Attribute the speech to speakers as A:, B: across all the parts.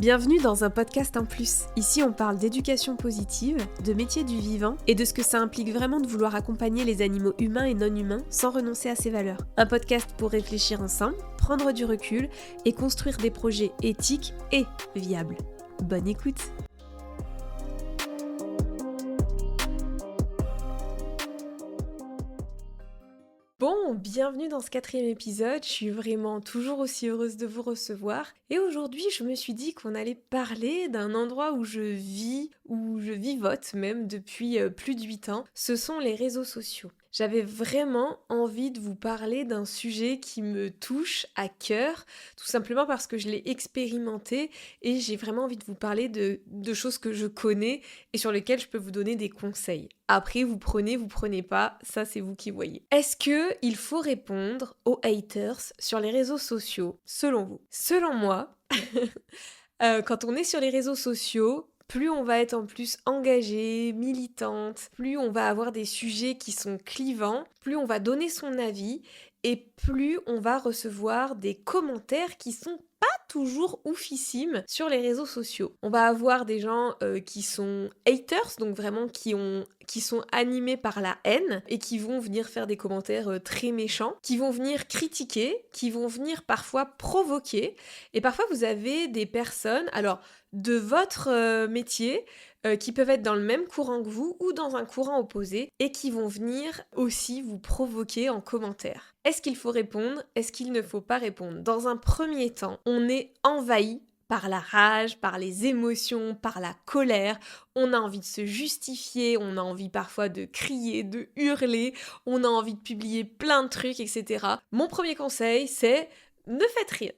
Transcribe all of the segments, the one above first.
A: Bienvenue dans un podcast en plus. Ici, on parle d'éducation positive, de métier du vivant et de ce que ça implique vraiment de vouloir accompagner les animaux humains et non humains sans renoncer à ses valeurs. Un podcast pour réfléchir ensemble, prendre du recul et construire des projets éthiques et viables. Bonne écoute! Bon, bienvenue dans ce 4e épisode, je suis vraiment toujours aussi heureuse de vous recevoir. Et aujourd'hui, je me suis dit qu'on allait parler d'un endroit où je vivote même depuis plus de 8 ans, ce sont les réseaux sociaux. J'avais vraiment envie de vous parler d'un sujet qui me touche à cœur, tout simplement parce que je l'ai expérimenté et j'ai vraiment envie de vous parler de choses que je connais et sur lesquelles je peux vous donner des conseils. Après, vous prenez pas, ça c'est vous qui voyez. Est-ce qu'il faut répondre aux haters sur les réseaux sociaux, selon vous? Selon moi, quand on est sur les réseaux sociaux, plus on va être en plus engagée, militante, plus on va avoir des sujets qui sont clivants, plus on va donner son avis et plus on va recevoir des commentaires qui sont pas toujours oufissimes sur les réseaux sociaux. On va avoir des gens qui sont haters, donc vraiment qui sont animés par la haine et qui vont venir faire des commentaires très méchants, qui vont venir critiquer, qui vont venir parfois provoquer. Et parfois vous avez des personnes, alors de votre métier, qui peuvent être dans le même courant que vous ou dans un courant opposé et qui vont venir aussi vous provoquer en commentaire. Est-ce qu'il faut répondre? Est-ce qu'il ne faut pas répondre? Dans un premier temps, on est envahi par la rage, par les émotions, par la colère. On a envie de se justifier, on a envie parfois de crier, de hurler, on a envie de publier plein de trucs, etc. Mon premier conseil, c'est ne faites rien.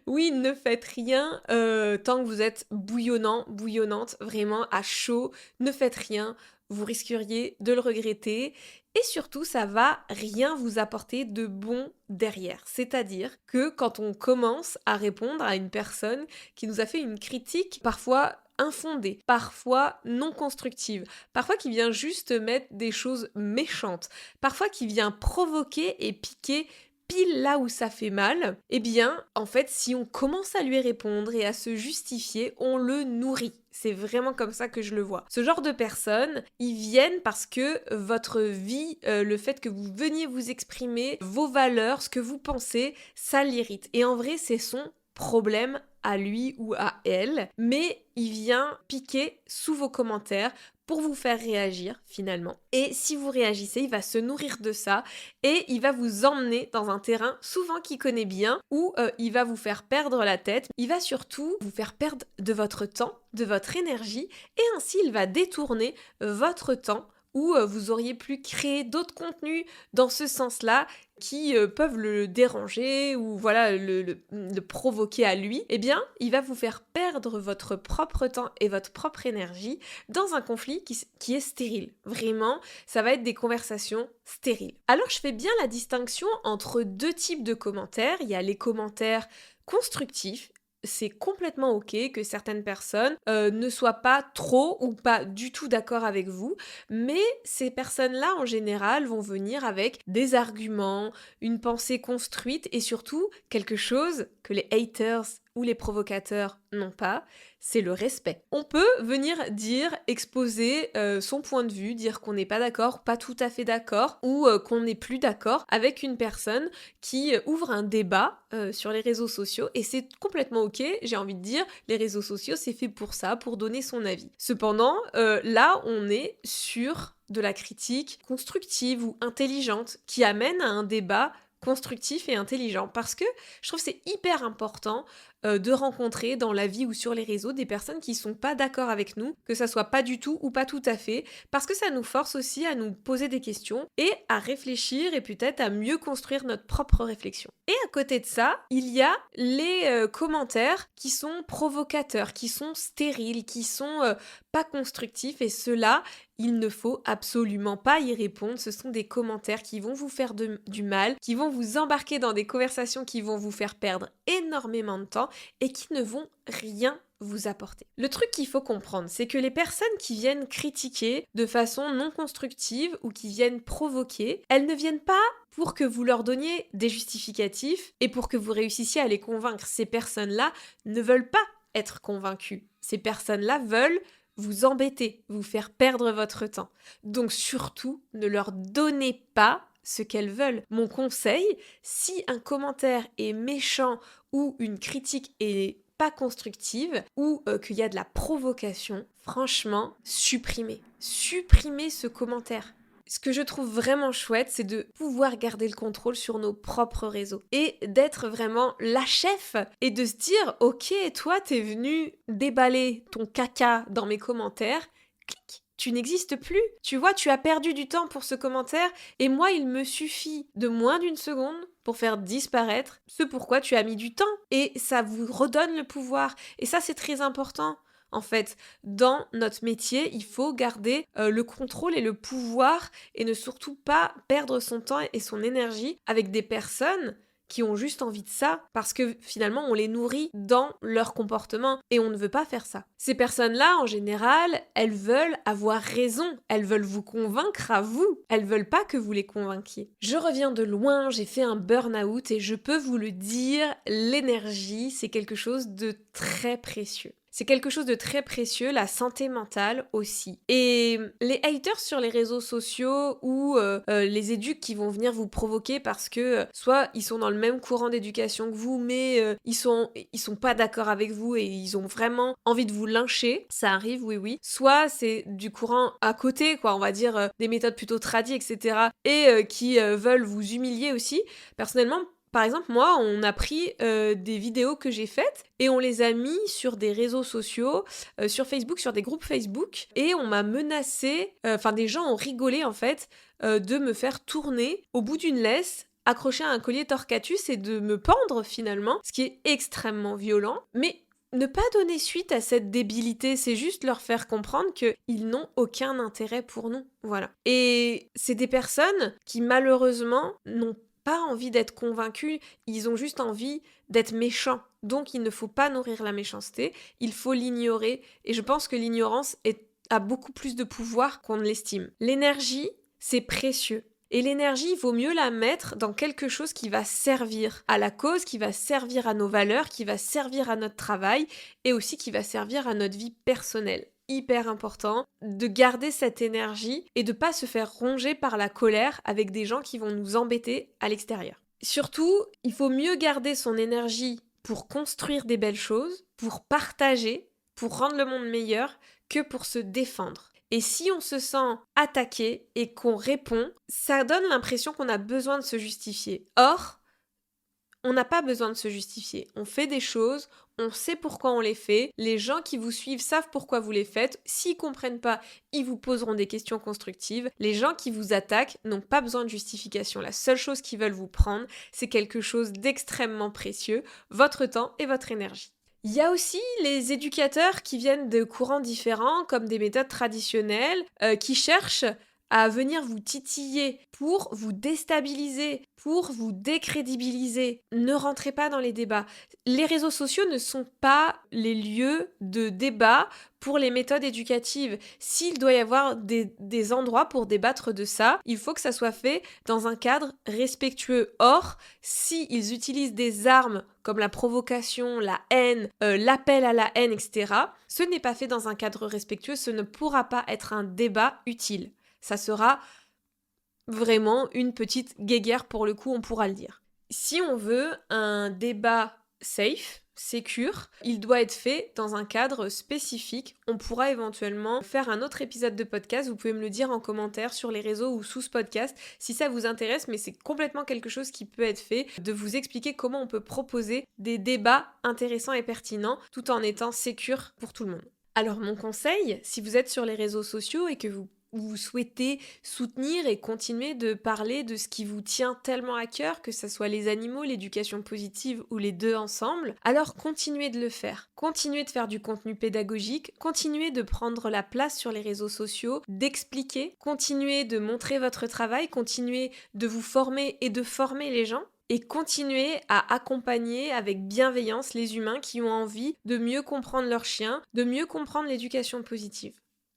A: Oui, ne faites rien tant que vous êtes bouillonnante, vraiment à chaud. Ne faites rien, vous risqueriez de le regretter. Et surtout, ça va rien vous apporter de bon derrière. C'est-à-dire que quand on commence à répondre à une personne qui nous a fait une critique parfois infondée, parfois non constructive, parfois qui vient juste mettre des choses méchantes, parfois qui vient provoquer et piquer pile là où ça fait mal, eh bien, en fait, si on commence à lui répondre et à se justifier, on le nourrit. C'est vraiment comme ça que je le vois. Ce genre de personnes, ils viennent parce que votre vie, le fait que vous veniez vous exprimer, vos valeurs, ce que vous pensez, ça l'irrite. Et en vrai, c'est son problème à lui ou à elle, mais il vient piquer sous vos commentaires pour vous faire réagir finalement. Et si vous réagissez, il va se nourrir de ça et il va vous emmener dans un terrain souvent qu'il connaît bien où il va vous faire perdre la tête. Il va surtout vous faire perdre de votre temps, de votre énergie et ainsi il va détourner votre temps où vous auriez pu créer d'autres contenus dans ce sens-là qui peuvent le déranger ou voilà le provoquer à lui, eh bien, il va vous faire perdre votre propre temps et votre propre énergie dans un conflit qui est stérile. Vraiment, ça va être des conversations stériles. Alors, je fais bien la distinction entre deux types de commentaires. Il y a les commentaires constructifs. C'est complètement ok que certaines personnes ne soient pas trop ou pas du tout d'accord avec vous, mais ces personnes-là en général vont venir avec des arguments, une pensée construite et surtout quelque chose que les haters ou les provocateurs n'ont pas, c'est le respect. On peut venir dire, exposer son point de vue, dire qu'on n'est pas d'accord, pas tout à fait d'accord, ou qu'on n'est plus d'accord avec une personne qui ouvre un débat sur les réseaux sociaux, et c'est complètement ok, j'ai envie de dire, les réseaux sociaux c'est fait pour ça, pour donner son avis. Cependant, là on est sur de la critique constructive ou intelligente, qui amène à un débat constructif et intelligent, parce que je trouve que c'est hyper important de rencontrer dans la vie ou sur les réseaux des personnes qui sont pas d'accord avec nous, que ça soit pas du tout ou pas tout à fait, parce que ça nous force aussi à nous poser des questions et à réfléchir et peut-être à mieux construire notre propre réflexion. Et à côté de ça, il y a les commentaires qui sont provocateurs, qui sont stériles, qui sont pas constructifs, et ceux-là, il ne faut absolument pas y répondre. Ce sont des commentaires qui vont vous faire du mal, qui vont vous embarquer dans des conversations qui vont vous faire perdre énormément de temps et qui ne vont rien vous apporter. Le truc qu'il faut comprendre, c'est que les personnes qui viennent critiquer de façon non constructive ou qui viennent provoquer, elles ne viennent pas pour que vous leur donniez des justificatifs et pour que vous réussissiez à les convaincre. Ces personnes-là ne veulent pas être convaincues. Ces personnes-là veulent vous embêter, vous faire perdre votre temps. Donc surtout, ne leur donnez pas ce qu'elles veulent. Mon conseil, si un commentaire est méchant ou une critique est pas constructive ou qu'il y a de la provocation, franchement, supprimez. Supprimez ce commentaire. Ce que je trouve vraiment chouette, c'est de pouvoir garder le contrôle sur nos propres réseaux et d'être vraiment la chef et de se dire « Ok, toi, t'es venu déballer ton caca dans mes commentaires, clic, tu n'existes plus. Tu vois, tu as perdu du temps pour ce commentaire et moi, il me suffit de moins d'une seconde pour faire disparaître ce pourquoi tu as mis du temps et ça vous redonne le pouvoir. Et ça, c'est très important. En fait, dans notre métier, il faut garder le contrôle et le pouvoir et ne surtout pas perdre son temps et son énergie avec des personnes qui ont juste envie de ça parce que finalement on les nourrit dans leur comportement et on ne veut pas faire ça. Ces personnes-là, en général, elles veulent avoir raison, elles veulent vous convaincre à vous, elles veulent pas que vous les convainquiez. Je reviens de loin, j'ai fait un burn-out et je peux vous le dire, l'énergie, c'est quelque chose de très précieux. C'est quelque chose de très précieux, la santé mentale aussi. Et les haters sur les réseaux sociaux ou les éducs qui vont venir vous provoquer parce que soit ils sont dans le même courant d'éducation que vous, mais ils sont pas d'accord avec vous et ils ont vraiment envie de vous lyncher, ça arrive, oui. Soit c'est du courant à côté, quoi, on va dire des méthodes plutôt tradies, etc. et qui veulent vous humilier aussi. Personnellement, par exemple, moi, on a pris des vidéos que j'ai faites et on les a mis sur des réseaux sociaux, sur Facebook, sur des groupes Facebook, et on m'a menacé, des gens ont rigolé en fait, de me faire tourner au bout d'une laisse, accrocher à un collier torcatus et de me pendre finalement, ce qui est extrêmement violent, mais ne pas donner suite à cette débilité, c'est juste leur faire comprendre qu'ils n'ont aucun intérêt pour nous, voilà. Et c'est des personnes qui malheureusement n'ont pas envie d'être convaincus, ils ont juste envie d'être méchants. Donc il ne faut pas nourrir la méchanceté, il faut l'ignorer et je pense que l'ignorance a beaucoup plus de pouvoir qu'on ne l'estime. L'énergie, c'est précieux. Et l'énergie, il vaut mieux la mettre dans quelque chose qui va servir à la cause, qui va servir à nos valeurs, qui va servir à notre travail et aussi qui va servir à notre vie personnelle. Hyper important de garder cette énergie et de pas se faire ronger par la colère avec des gens qui vont nous embêter à l'extérieur. Surtout, il faut mieux garder son énergie pour construire des belles choses, pour partager, pour rendre le monde meilleur, que pour se défendre. Et si on se sent attaqué et qu'on répond, ça donne l'impression qu'on a besoin de se justifier. Or, on n'a pas besoin de se justifier. On fait des choses, on sait pourquoi on les fait. Les gens qui vous suivent savent pourquoi vous les faites. S'ils comprennent pas, ils vous poseront des questions constructives. Les gens qui vous attaquent n'ont pas besoin de justification. La seule chose qu'ils veulent vous prendre, c'est quelque chose d'extrêmement précieux, votre temps et votre énergie. Il y a aussi les éducateurs qui viennent de courants différents, comme des méthodes traditionnelles, qui cherchent à venir vous titiller pour vous déstabiliser, pour vous décrédibiliser. Ne rentrez pas dans les débats. Les réseaux sociaux ne sont pas les lieux de débat pour les méthodes éducatives. S'il doit y avoir des endroits pour débattre de ça, il faut que ça soit fait dans un cadre respectueux. Or, s'ils utilisent des armes comme la provocation, la haine, l'appel à la haine, etc., ce n'est pas fait dans un cadre respectueux, ce ne pourra pas être un débat utile. Ça sera vraiment une petite guéguerre pour le coup, on pourra le dire. Si on veut un débat safe, sécure, il doit être fait dans un cadre spécifique. On pourra éventuellement faire un autre épisode de podcast, vous pouvez me le dire en commentaire sur les réseaux ou sous ce podcast si ça vous intéresse, mais c'est complètement quelque chose qui peut être fait, de vous expliquer comment on peut proposer des débats intéressants et pertinents tout en étant sécure pour tout le monde. Alors mon conseil, si vous êtes sur les réseaux sociaux et que vous souhaitez soutenir et continuer de parler de ce qui vous tient tellement à cœur, que ce soit les animaux, l'éducation positive ou les deux ensemble, alors continuez de le faire. Continuez de faire du contenu pédagogique, continuez de prendre la place sur les réseaux sociaux, d'expliquer, continuez de montrer votre travail, continuez de vous former et de former les gens. Et continuez à accompagner avec bienveillance les humains qui ont envie de mieux comprendre leur chien, de mieux comprendre l'éducation positive.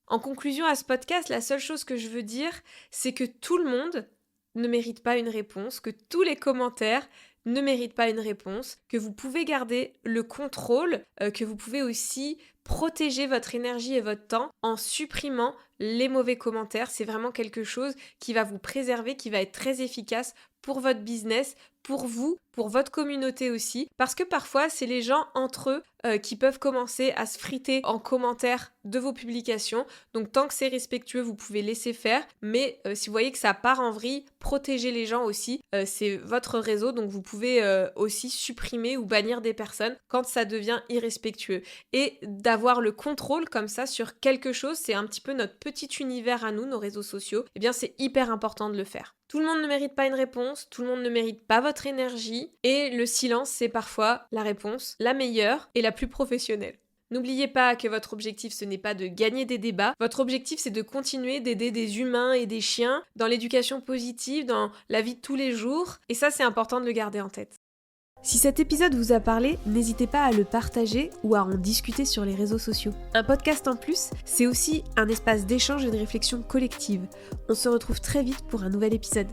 A: En conclusion à ce podcast, la seule chose que je veux dire, c'est que tout le monde ne mérite pas une réponse, que tous les commentaires ne méritent pas une réponse, que vous pouvez garder le contrôle, que vous pouvez aussi protéger votre énergie et votre temps en supprimant les mauvais commentaires. C'est vraiment quelque chose qui va vous préserver, qui va être très efficace pour votre business, pour vous, pour votre communauté aussi. Parce que parfois, c'est les gens entre eux qui peuvent commencer à se friter en commentaire de vos publications. Donc tant que c'est respectueux, vous pouvez laisser faire. Mais si vous voyez que ça part en vrille, protégez les gens aussi. C'est votre réseau, donc vous pouvez aussi supprimer ou bannir des personnes quand ça devient irrespectueux. Et d'avoir le contrôle comme ça sur quelque chose, c'est un petit peu notre petit univers à nous, nos réseaux sociaux. Eh bien, c'est hyper important de le faire. Tout le monde ne mérite pas une réponse, tout le monde ne mérite pas votre énergie, et le silence, c'est parfois la réponse la meilleure et la plus professionnelle. N'oubliez pas que votre objectif, ce n'est pas de gagner des débats, votre objectif, c'est de continuer d'aider des humains et des chiens dans l'éducation positive, dans la vie de tous les jours, et ça, c'est important de le garder en tête. Si cet épisode vous a parlé, n'hésitez pas à le partager ou à en discuter sur les réseaux sociaux. Un podcast en plus, c'est aussi un espace d'échange et de réflexion collective. On se retrouve très vite pour un nouvel épisode.